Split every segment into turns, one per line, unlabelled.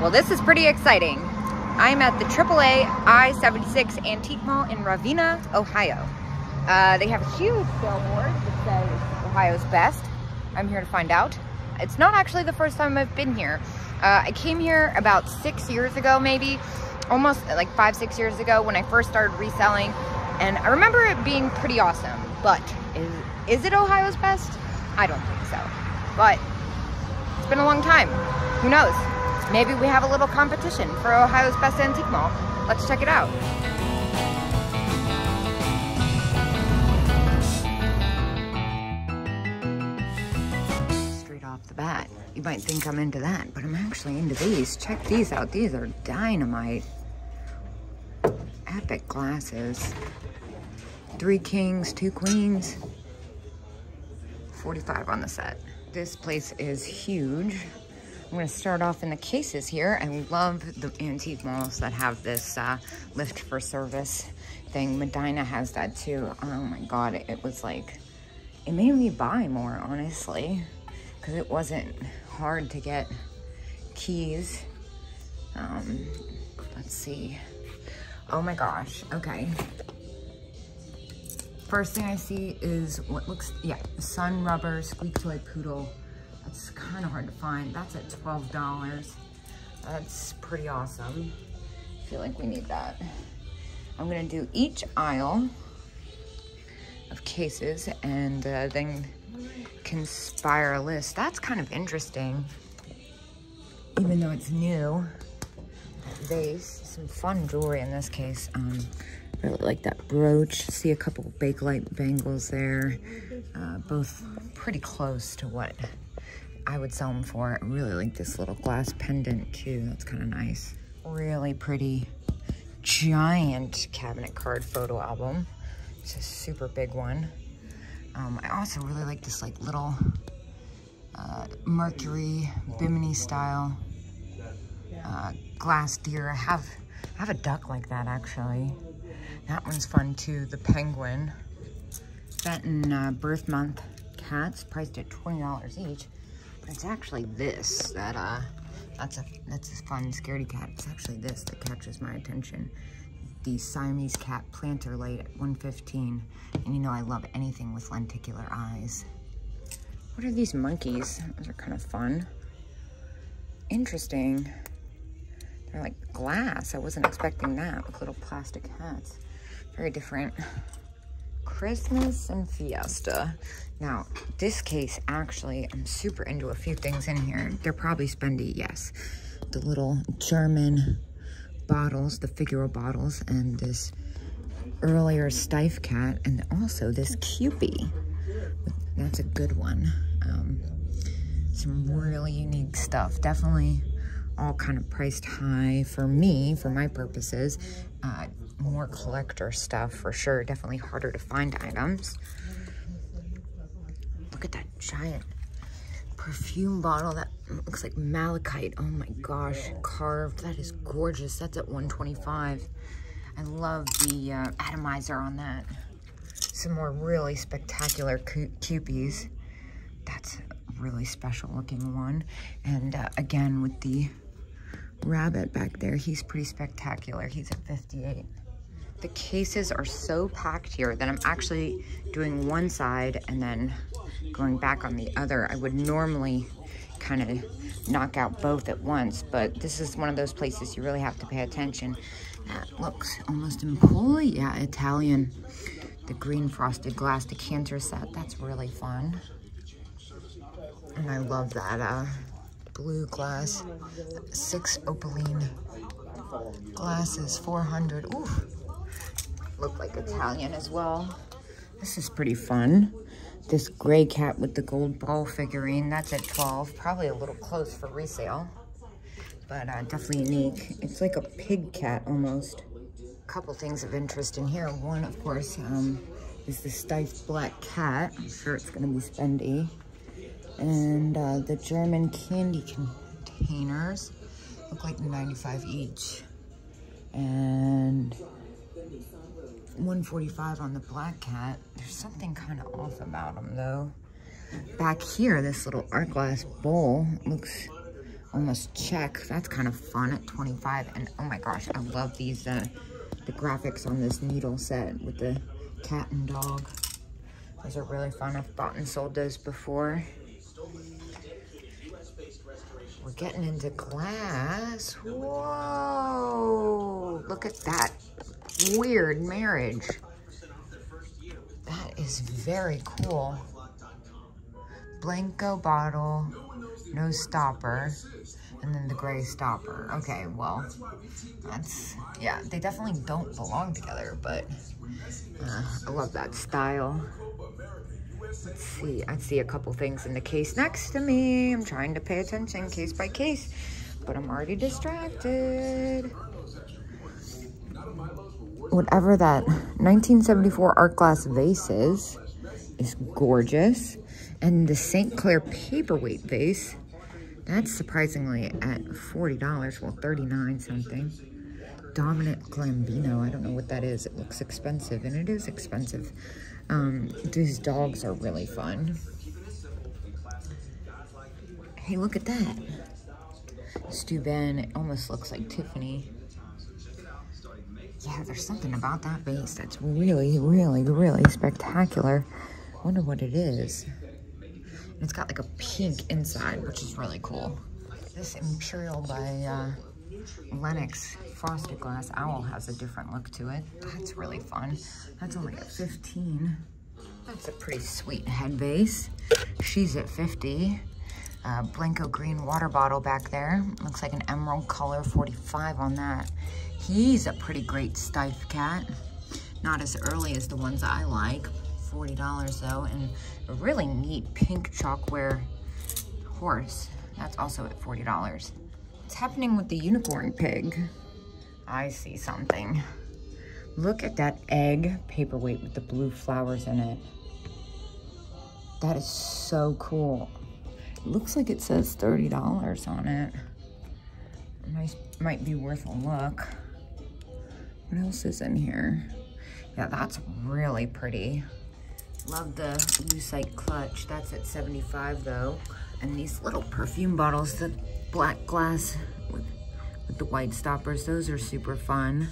Well, this is pretty exciting. I'm at the AAA I-76 Antique Mall in Ravenna, Ohio. They have a huge billboard that says Ohio's best. I'm here to find out. It's not actually the first time I've been here. I came here about 6 years ago, maybe, almost like 5-6 years ago when I first started reselling. And I remember it being pretty awesome, but is it Ohio's best? I don't think so, but it's been a long time. Who knows? Maybe we have a little competition for Ohio's best antique mall. Let's check it out. Straight off the bat, you might think I'm into that, but I'm actually into these. Check these out. These are dynamite. Epic glasses. 3 kings, 2 queens. $45 on the set. This place is huge. I'm gonna start off in the cases here. I love the antique malls that have this lift for service thing. Medina has that too. Oh my God, it was like, it made me buy more, honestly, because it wasn't hard to get keys. Let's see. Oh my gosh, okay. First thing I see is what looks, yeah, Sun Rubber Squeak Toy Poodle. That's kind of hard to find. That's at $12. That's pretty awesome. I feel like we need that. I'm gonna do each aisle of cases and then conspire a list. That's kind of interesting. Even though it's new, that vase, some fun jewelry in this case. Really like that brooch. See a couple Bakelite bangles there. Both pretty close to what I would sell them for. I really like this little glass pendant too. That's kind of nice. Really pretty giant cabinet card photo album. It's a super big one. I also really like this like little Mercury Bimini style glass deer. I have a duck like that actually. That one's fun too. The penguin. Fenton birth month cats priced at $20 each. But it's actually this that that's a fun scaredy cat. It's actually this that catches my attention. The Siamese cat planter light at $115. And you know I love anything with lenticular eyes. What are these monkeys? Those are kind of fun. Interesting. They're like glass. I wasn't expecting that with little plastic hats. Very different. Christmas and Fiesta. Now, this case, actually, I'm super into a few things in here. They're probably spendy, yes. The little German bottles, the Figaro bottles, and this earlier Steiff cat, and also this Cupie. That's a good one. Some really unique stuff. Definitely all kind of priced high for me, for my purposes. More collector stuff for sure. Definitely harder to find items. Look at that giant perfume bottle that looks like malachite. Oh my gosh, carved. That is gorgeous. That's at $125. I love the atomizer on that. Some more really spectacular Cupies. That's a really special looking one. And again, with the rabbit back there, he's pretty spectacular. He's at $58. The cases are so packed here that I'm actually doing one side and then going back on the other. I would normally kind of knock out both at once, but this is one of those places you really have to pay attention. That looks almost Empoli. Yeah, Italian. The green frosted glass decanter set. That's really fun. And I love that blue glass. 6 opaline glasses, $400. Ooh. Look like Italian as well. This is pretty fun. This gray cat with the gold ball figurine, that's at $12. Probably a little close for resale, but definitely unique. It's like a pig cat almost. A couple things of interest in here. One, of course, is the Steiff black cat. I'm sure it's gonna be spendy. And the German candy containers look like 95 each. And $145 on the black cat. There's something kind of off about them though. Back here, this little art glass bowl looks almost check. That's kind of fun at 25. And oh my gosh, I love these, the graphics on this needle set with the cat and dog. Those are really fun. I've bought and sold those before. We're getting into glass. Whoa! Look at that weird marriage. That is very cool. Blanco bottle, no stopper, and then the gray stopper. Okay, well, that's, yeah, they definitely don't belong together, but I love that style. Let's see, I see a couple things in the case next to me. I'm trying to pay attention case by case, but I'm already distracted. Whatever that 1974 art glass vase is gorgeous. And the St. Clair paperweight vase, that's surprisingly at $40, well, 39 something. Dominant Glambino, I don't know what that is. It looks expensive, and it is expensive. These dogs are really fun. Hey, look at that. Steuben, it almost looks like Tiffany. Yeah, there's something about that vase that's really, really, really spectacular. I wonder what it is. It's got like a pink inside, which is really cool. This Imperial by Lennox frosted glass owl has a different look to it. That's really fun. That's only at 15. That's a pretty sweet head vase. She's at 50. Blanco green water bottle back there. Looks like an emerald color, 45 on that. He's a pretty great Stife cat. Not as early as the ones I like. $40 though, and a really neat pink chalkware horse. That's also at $40. What's happening with the unicorn pig? I see something. Look at that egg paperweight with the blue flowers in it. That is so cool. It looks like it says $30 on it. Might be worth a look. What else is in here? Yeah, that's really pretty. Love the lucite clutch. That's at 75 though. And these little perfume bottles, the black glass with the white stoppers, those are super fun.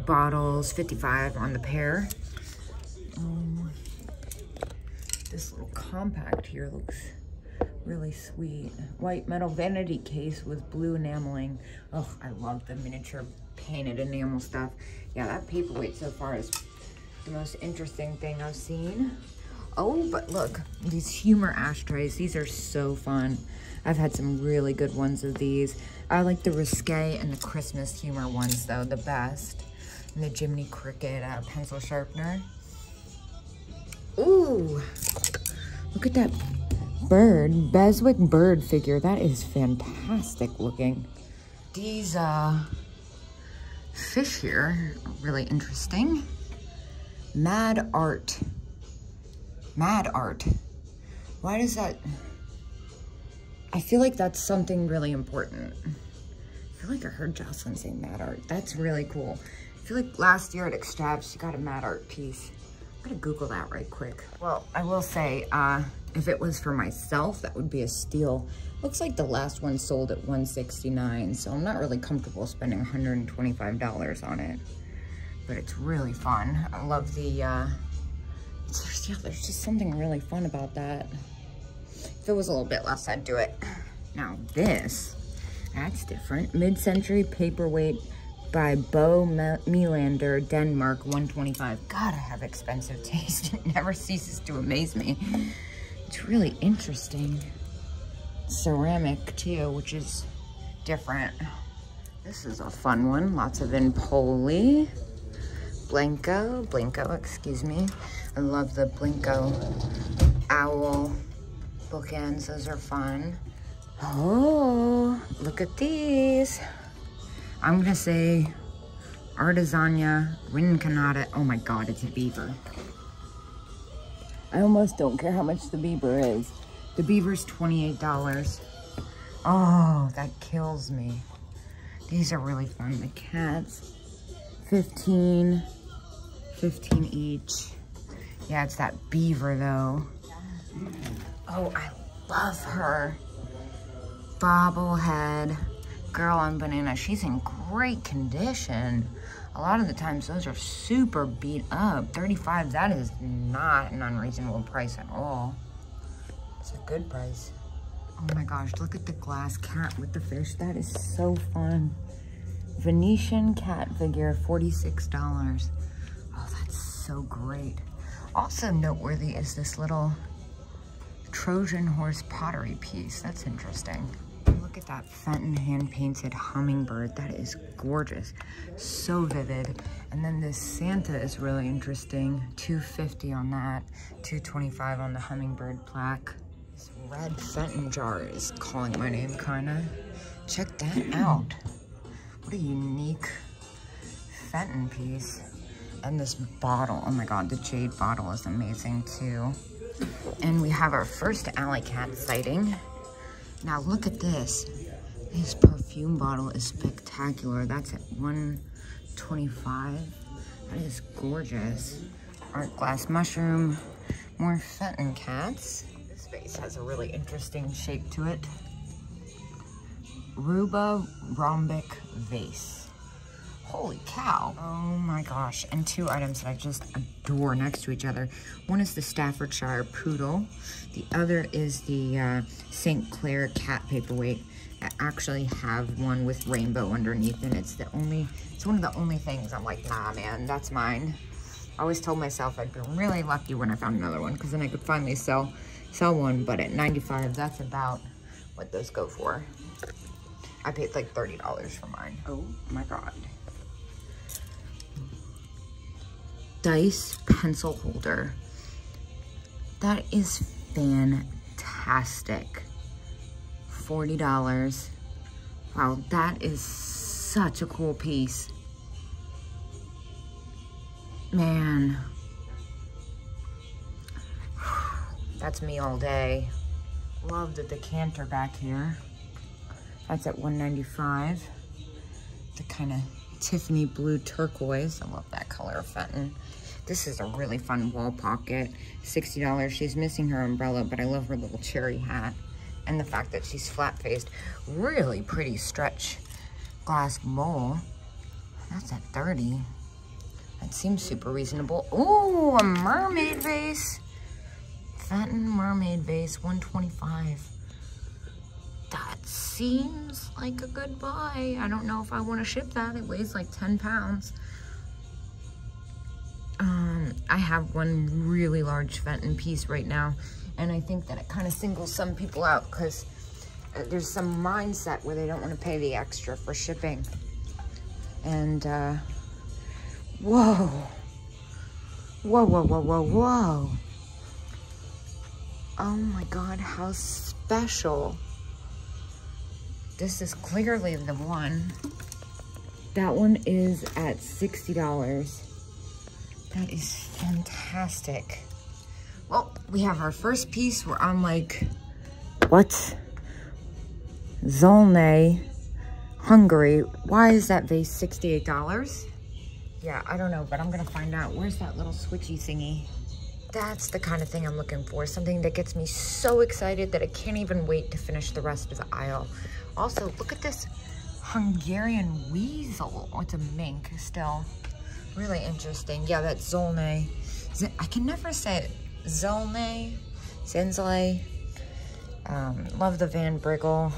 Bottles, 55 on the pair. This little compact here looks really sweet. White metal vanity case with blue enameling. Oh, I love the miniature painted enamel stuff. Yeah, that paperweight so far is the most interesting thing I've seen. Oh, but look, these humor ashtrays, these are so fun. I've had some really good ones of these. I like the risque and the Christmas humor ones though, the best. And the Jiminy Cricket pencil sharpener. Ooh, look at that bird, Beswick bird figure. That is fantastic looking. These fish here are really interesting. Mad art. Mad art. Why does that? I feel like that's something really important. I feel like I heard Jocelyn say mad art. That's really cool. I feel like last year at Extravs, she got a mad art piece. I'm gonna Google that right quick. Well, I will say, if it was for myself, that would be a steal. Looks like the last one sold at $169, so I'm not really comfortable spending $125 on it. But it's really fun. I love the, yeah, there's just something really fun about that. If it was a little bit less, I'd do it. Now this, that's different. Mid-century paperweight by Bo Melander, Denmark, 125. God, I have expensive taste. It never ceases to amaze me. It's really interesting. Ceramic too, which is different. This is a fun one. Lots of Empoli. Blanco, excuse me. I love the Blanco owl bookends. Those are fun. Oh, look at these. I'm gonna say Artisania Rinconata. Oh my God, it's a beaver. I almost don't care how much the beaver is. The beaver's $28. Oh, that kills me. These are really fun. The cats, 15 each. Yeah, it's that beaver though. Oh, I love her. bobblehead girl on banana. She's in great condition. A lot of the times those are super beat up. $35, that is not an unreasonable price at all. It's a good price. Oh my gosh, look at the glass cat with the fish. That is so fun. Venetian cat figure, $46. Oh, that's so great. Also noteworthy is this little Trojan horse pottery piece. That's interesting. Look at that Fenton hand-painted hummingbird. That is gorgeous. So vivid. And then this Santa is really interesting. $250 on that. $225 on the hummingbird plaque. This red Fenton jar is calling my name, kinda. Check that out. What a unique Fenton piece. And this bottle. Oh my god, the jade bottle is amazing too. And we have our first alley cat sighting. Now look at this. This perfume bottle is spectacular. That's at $125. That is gorgeous. Art glass mushroom. More Fenton cats. This vase has a really interesting shape to it. Ruba rhombic vase. Holy cow. Oh my gosh. And two items that I just adore next to each other. One is the Staffordshire Poodle. The other is the St. Clair cat paperweight. I actually have one with rainbow underneath, and it's one of the only things I'm like, nah man, that's mine. I always told myself I'd be really lucky when I found another one, because then I could finally sell one, but at $95, that's about what those go for. I paid like $30 for mine. Oh my god. Dice pencil holder. That is fantastic. $40. Wow, that is such a cool piece. Man. That's me all day. Love the decanter back here. That's at $195. The kind of Tiffany blue turquoise. I love that color of Fenton. This is a really fun wall pocket. $60. She's missing her umbrella, but I love her little cherry hat. And the fact that she's flat-faced. Really pretty stretch glass bowl. That's at $30. That seems super reasonable. Ooh, a mermaid vase. Fenton mermaid vase, $125. That seems like a good buy. I don't know if I want to ship that. It weighs like 10 pounds. I have one really large Fenton piece right now, and I think that it kind of singles some people out because there's some mindset where they don't want to pay the extra for shipping. And, whoa. Whoa, whoa, whoa, whoa, whoa. Oh my god, how special. This is clearly the one. That one is at $60. That is fantastic. Well, we have our first piece. We're on like, what? Zolnay, Hungary. Why is that vase $68? Yeah, I don't know, but I'm gonna find out. Where's that little switchy thingy? That's the kind of thing I'm looking for. Something that gets me so excited that I can't even wait to finish the rest of the aisle. Also, look at this Hungarian weasel. Oh, it's a mink still. Really interesting. Yeah, that's Zolnay. I can never say it. Zolnay, Zenzele. Love the Van Briggle.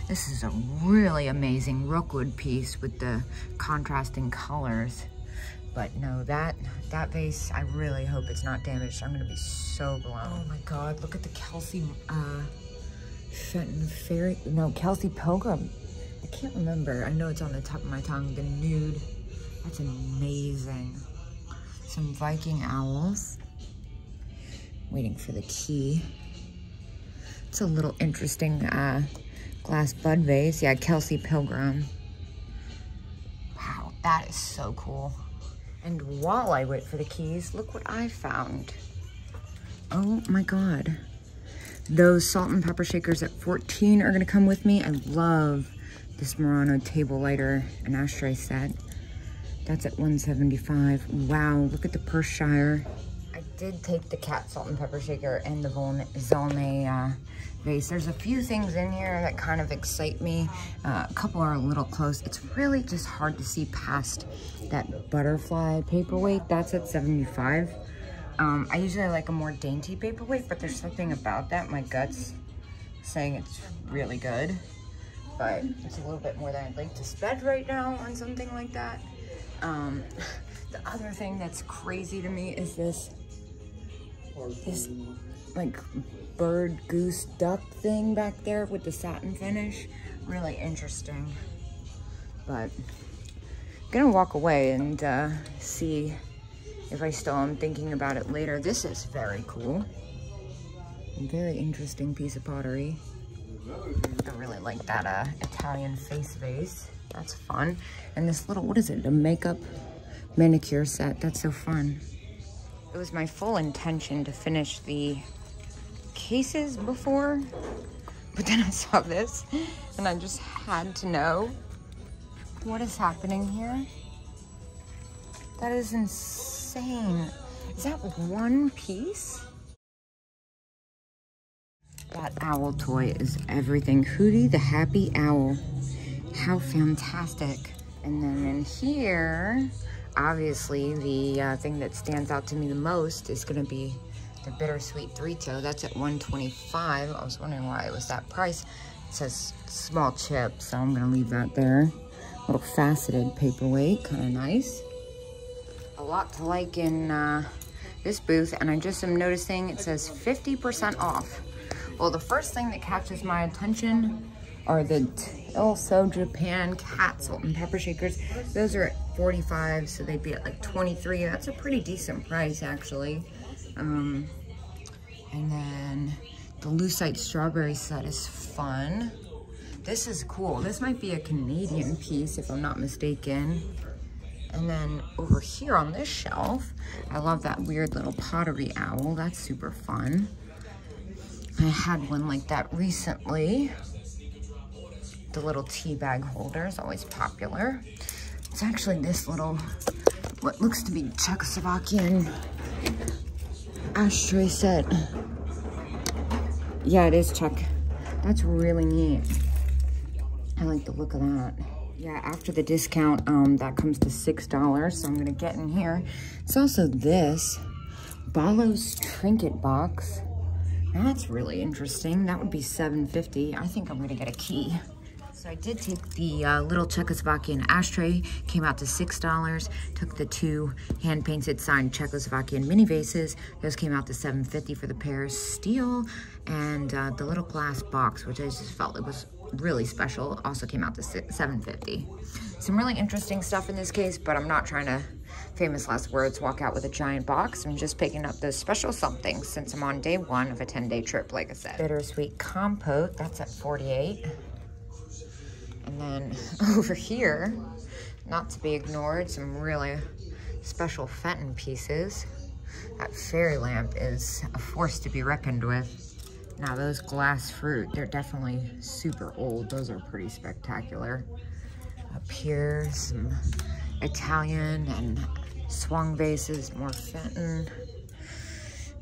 This is a really amazing rookwood piece with the contrasting colors. But no, that vase, I really hope it's not damaged. I'm gonna be so blown. Oh my god, look at the Kelsey Fenton Fairy, no, Kelsey Pilgrim. I can't remember. I know it's on the top of my tongue. The nude. That's amazing. Some Viking owls. Waiting for the key. It's a little interesting glass bud vase. Yeah, Kelsey Pilgrim. Wow, that is so cool. And while I wait for the keys, look what I found. Oh my god. Those salt and pepper shakers at $14 are gonna come with me. I love this Murano table lighter and ashtray set. That's at $175. Wow, look at the Perthshire. I did take the cat salt and pepper shaker and the Zolnay vase. There's a few things in here that kind of excite me. A couple are a little close. It's really just hard to see past that butterfly paperweight. That's at 75. I usually like a more dainty paperweight, but there's something about that. My gut's saying it's really good, but it's a little bit more than I'd like to spend right now on something like that. The other thing that's crazy to me is this like bird, goose, duck thing back there with the satin finish. Really interesting. But I'm gonna walk away and see if I still am thinking about it later. This is very cool. Very interesting piece of pottery. I really like that Italian face vase. That's fun. And this little, what is it? A makeup manicure set. That's so fun. It was my full intention to finish the cases before, but then I saw this and I just had to know what is happening here. That is insane. Is that one piece? That owl toy is everything. Hootie the Happy Owl. How fantastic. And then in here, obviously the thing that stands out to me the most is gonna be the bittersweet 3-toe. That's at $125. I was wondering why it was that price. It says small chip, so I'm gonna leave that there. Little faceted paperweight, kind of nice. A lot to like in this booth, and I just am noticing it says 50% off. Well, the first thing that catches my attention are the Also Japan cat salt and pepper shakers. Those are at 45, so they'd be at like 23. That's a pretty decent price, actually. And then the Lucite strawberry set is fun. This is cool. This might be a Canadian piece, if I'm not mistaken. And then over here on this shelf, I love that weird little pottery owl. That's super fun. I had one like that recently. The little tea bag holder is always popular. It's actually this little, what looks to be Czechoslovakian ashtray set. Yeah, it is Czech. That's really neat. I like the look of that. Yeah, after the discount, that comes to $6, so I'm gonna get in here. It's also this Balo's trinket box. That's really interesting. That would be $7.50. I think I'm gonna get a key. So I did take the little Czechoslovakian ashtray, came out to $6. Took the 2 hand-painted signed Czechoslovakian mini vases. Those came out to $7.50 for the pair. Steel and the little glass box, which I just felt it was really special, also came out to $7.50. Some really interesting stuff in this case, but I'm not trying to, famous last words, walk out with a giant box. I'm just picking up those special somethings since I'm on day 1 of a 10-day trip, like I said. Bittersweet compote, that's at 48. And then over here, not to be ignored, some really special Fenton pieces. That fairy lamp is a force to be reckoned with. Now those glass fruit, they're definitely super old. Those are pretty spectacular. Up here, some Italian and swung vases, more Fenton.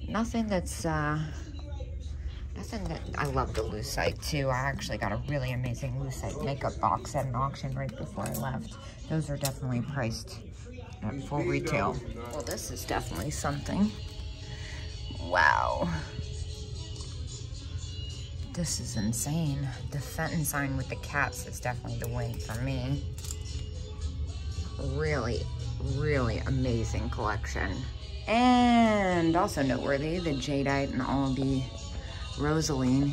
Nothing that's, nothing that, I love the Lucite too. I actually got a really amazing Lucite makeup box at an auction right before I left. Those are definitely priced at full retail. Well, this is definitely something. Wow. This is insane. The Fenton sign with the cats is definitely the win for me. Really, really amazing collection. And also noteworthy, the jadeite and all the Rosaline.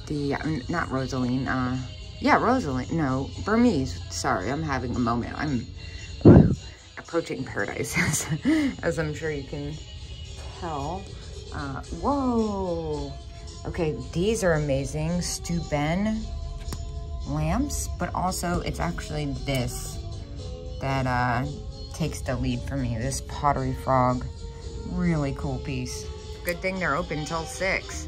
The, not Rosaline, yeah, Rosaline, no, Burmese. Sorry, I'm having a moment. I'm approaching paradise, as I'm sure you can tell. Whoa. Okay, these are amazing. Steuben lamps, but also it's actually this that takes the lead for me. This pottery frog, really cool piece. Good thing they're open till 6.